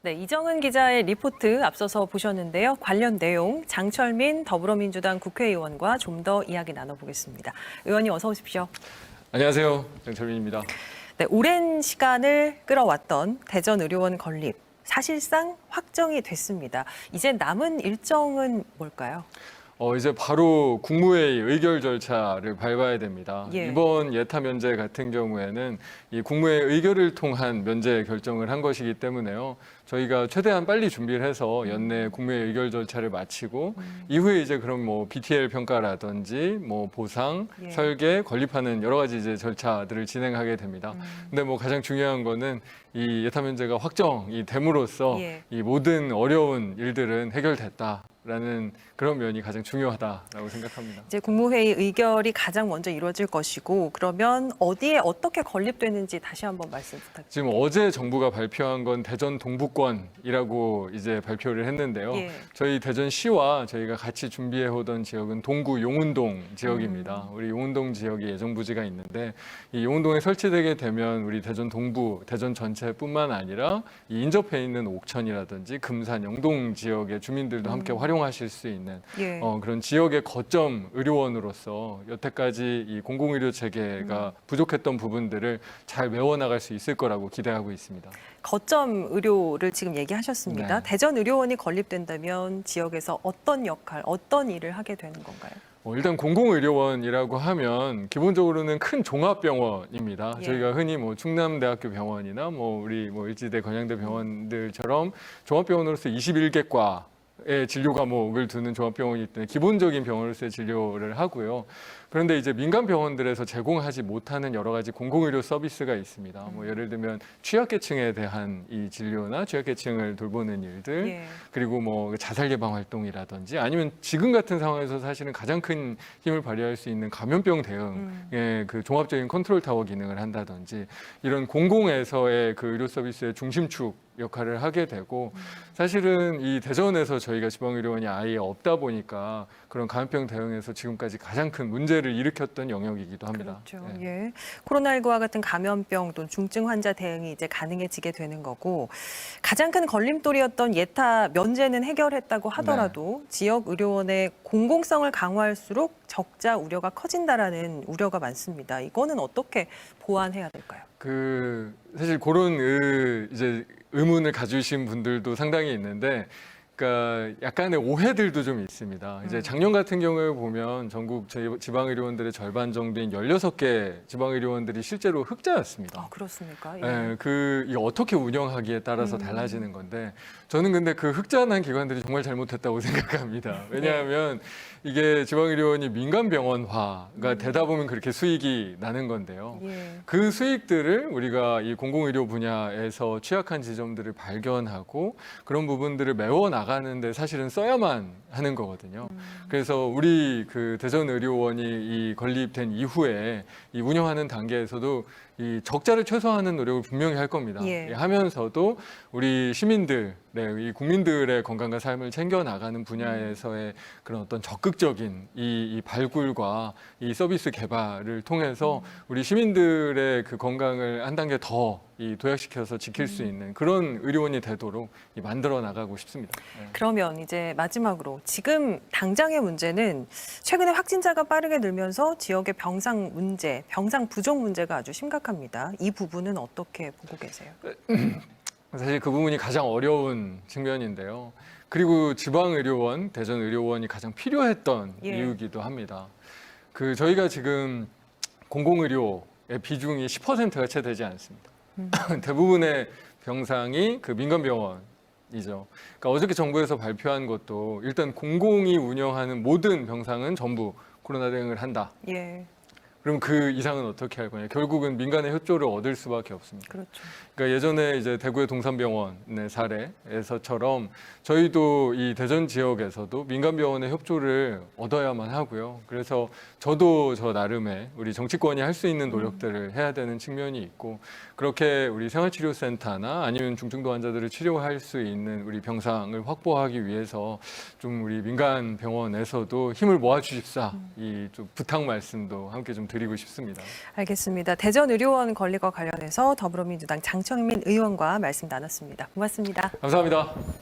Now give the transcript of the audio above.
네, 이정은 기자의 리포트 앞서서 보셨는데요. 관련 내용 장철민 더불어민주당 국회의원과 좀 더 이야기 나눠보겠습니다. 의원님 어서 오십시오. 안녕하세요. 장철민입니다. 네, 오랜 시간을 끌어왔던 대전의료원 건립 사실상 확정이 됐습니다. 이제 남은 일정은 뭘까요? 이제 바로 국무회의 의결 절차를 밟아야 됩니다. 예. 이번 예타 면제 같은 경우에는 이 국무회의 의결을 통한 면제 결정을 한 것이기 때문에요. 저희가 최대한 빨리 준비를 해서 연내 국무회의 의결 절차를 마치고 이후에 이제 그럼 뭐 BTL 평가라든지 뭐 보상, 예. 설계, 건립하는 여러 가지 이제 절차들을 진행하게 됩니다. 근데 뭐 가장 중요한 거는 이 예타 면제가 확정이 됨으로써 예. 이 모든 어려운 일들은 해결됐다라는 그런 면이 가장 중요하다라고 생각합니다. 이제 국무회의 의결이 가장 먼저 이루어질 것이고 그러면 어디에 어떻게 건립되는지 다시 한번 말씀 부탁드립니다. 지금 어제 정부가 발표한 건 대전 동부권이라고 이제 발표를 했는데요. 예. 저희 대전시와 저희가 같이 준비해 오던 지역은 동구 용운동 지역입니다. 우리 용운동 지역에 예정 부지가 있는데 이 용운동에 설치되게 되면 우리 대전 동부, 대전 전체뿐만 아니라 이 인접해 있는 옥천이라든지 금산, 영동 지역의 주민들도 함께 활용하실 수 있는 예. 그런 지역의 거점 의료원으로서 여태까지 이 공공의료 체계가 부족했던 부분들을 잘 메워나갈 수 있을 거라고 기대하고 있습니다. 거점 의료를 지금 얘기하셨습니다. 네. 대전 의료원이 건립된다면 지역에서 어떤 역할, 어떤 일을 하게 되는 건가요? 일단 공공의료원이라고 하면 기본적으로는 큰 종합병원입니다. 예. 저희가 흔히 뭐 충남대학교 병원이나 뭐 우리 뭐 일지대 건양대 병원들처럼 종합병원으로서 21개과 의 진료 과목을 두는 종합병원이기 때문에 기본적인 병원으로서의 진료를 하고요. 그런데 이제 민간 병원들에서 제공하지 못하는 여러 가지 공공의료 서비스가 있습니다. 뭐 예를 들면 취약계층에 대한 이 진료나 취약계층을 돌보는 일들, 예. 그리고 뭐 자살 예방 활동이라든지 아니면 지금 같은 상황에서 사실은 가장 큰 힘을 발휘할 수 있는 감염병 대응의 그 종합적인 컨트롤 타워 기능을 한다든지 이런 공공에서의 그 의료 서비스의 중심축 역할을 하게 되고 사실은 이 대전에서 저희가 지방의료원이 아예 없다 보니까 그런 감염병 대응에서 지금까지 가장 큰 문제를 일으켰던 영역이기도 합니다. 그렇죠. 네. 예. 코로나19와 같은 감염병 또는 중증 환자 대응이 이제 가능해지게 되는 거고 가장 큰 걸림돌이었던 예타 면제는 해결했다고 하더라도 지역 의료원의 공공성을 강화할수록 적자 우려가 커진다라는 우려가 많습니다. 이거는 어떻게 보완해야 될까요? 사실 그런 이제 의문을 가지신 분들도 상당히 있는데, 그러니까 약간의 오해들도 좀 있습니다. 이제 작년 같은 경우에 보면 전국 지방의료원들의 절반 정도인 16개 지방의료원들이 실제로 흑자였습니다. 그렇습니까? 예. 예, 이 어떻게 운영하기에 따라서 달라지는 건데 저는 근데 그 흑자난 기관들이 정말 잘못했다고 생각합니다. 왜냐하면 이게 지방의료원이 민간병원화가 되다 보면 그렇게 수익이 나는 건데요. 예. 그 수익들을 우리가 이 공공의료 분야에서 취약한 지점들을 발견하고 그런 부분들을 메워 나가는데 사실은 써야만 하는 거거든요. 그래서 우리 그 대전의료원이 이 건립된 이후에 이 운영하는 단계에서도 이 적자를 최소화하는 노력을 분명히 할 겁니다. 예. 하면서도 우리 시민들, 이 국민들의 건강과 삶을 챙겨 나가는 분야에서의 그런 어떤 적극적인 이 발굴과 이 서비스 개발을 통해서 우리 시민들의 그 건강을 한 단계 더 이 도약시켜서 지킬 수 있는 그런 의료원이 되도록 만들어 나가고 싶습니다. 네. 그러면 이제 마지막으로 지금 당장의 문제는 최근에 확진자가 빠르게 늘면서 지역의 병상 문제, 병상 부족 문제가 아주 심각합니다. 이 부분은 어떻게 보고 계세요? 사실 그 부분이 가장 어려운 측면인데요. 그리고 지방의료원, 대전의료원이 가장 필요했던 예. 이유이기도 합니다. 저희가 지금 공공의료의 비중이 10%가 채 되지 않습니다. 대부분의 병상이 그 민간병원이죠. 그러니까 어저께 정부에서 발표한 것도 일단 공공이 운영하는 모든 병상은 전부 코로나 대응을 한다. 예, 그럼 그 이상은 어떻게 할 거냐? 결국은 민간의 협조를 얻을 수밖에 없습니다. 그렇죠. 그러니까 예전에 이제 대구의 동산병원의 사례에서처럼 저희도 이 대전 지역에서도 민간 병원의 협조를 얻어야만 하고요. 그래서 저도 저 나름의 우리 정치권이 할 수 있는 노력들을 해야 되는 측면이 있고 그렇게 우리 생활치료센터나 아니면 중증도 환자들을 치료할 수 있는 우리 병상을 확보하기 위해서 좀 우리 민간 병원에서도 힘을 모아 주십사 이 좀 부탁 말씀도 함께 좀 드리고 싶습니다. 알겠습니다. 대전 의료원 건립과 관련해서 더불어민주당 장청민 의원과 말씀 나눴습니다. 고맙습니다. 감사합니다.